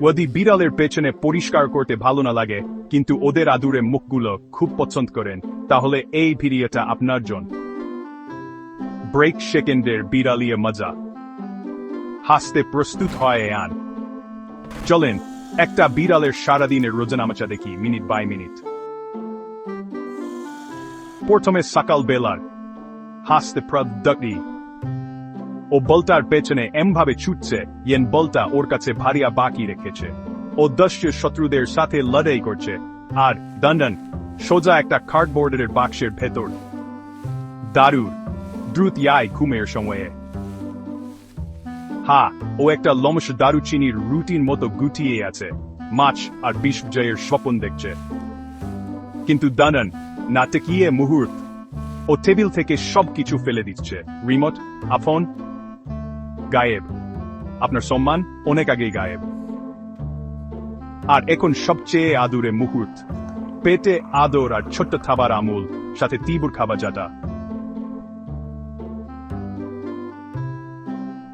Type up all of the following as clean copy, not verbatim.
ওদি বিড়ালের পেছনে পরিষ্কার করতে ভালো না লাগে কিন্তু ওদের আদুরে মুখগুলো খুব পছন্দ করেন, তাহলে এই ভিডিওটা আপনার জন্য। ব্রেক সেকেন্ডের বিড়ালিয়ে মজা। হাসতে প্রস্তুত হয় আন। চলেন একটা বিড়ালের সারাদিনের রোজনামাচা দেখি মিনিট বাই মিনিট। প্রথমে সকাল বেলার হাসতে প্রদ্যুতি। ও বলটার পেছনে এমভাবে ছুটছে ইয়েন বলটা ওর কাছে ভারিয়া বাকি রেখেছে। ও দস্যুর শত্রুদের সাথে লড়াই করছে আর দণ্ডন সোজা একটা কার্ডবোর্ডের বাক্সের ভেতর। দারুণ দ্রুত ইয়ায় ঘুমের সময়ে। ও একটা লমস দারুচিনির রুটিন মতো গুটিয়ে আছে, মাছ আর বিষ জয়ের স্বপ্ন দেখছে। কিন্তু দণ্ডন নাটকীয় মুহূর্ত, ও টেবিল থেকে সবকিছু ফেলে দিচ্ছে। রিমোট, আফোন গায়েব। আপনার সম্মান অনেক আগেই গায়েব। আর এখন সবচেয়ে আদুরে মুহূর্ত, পেটে আদর আর ছোট্ট খাবার আমুল, সাথে তীব্র খাবার জাটা।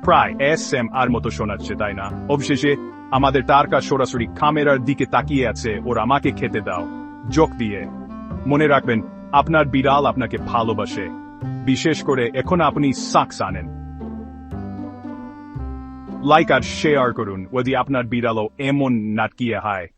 প্রায় ASMR মতো শোনাচ্ছে, তাই না? অবশেষে আমাদের তারকা সরাসরি ক্যামেরার দিকে তাকিয়ে আছে, ওর আমাকে খেতে দাও যোগ দিয়ে। মনে রাখবেন, আপনার বিড়াল আপনাকে ভালোবাসে, বিশেষ করে এখন আপনি সাকস আনেন। লাইক আর শেয়ার করুন যদি আপনার বিড়ালও এমন নাটকীয় হয়।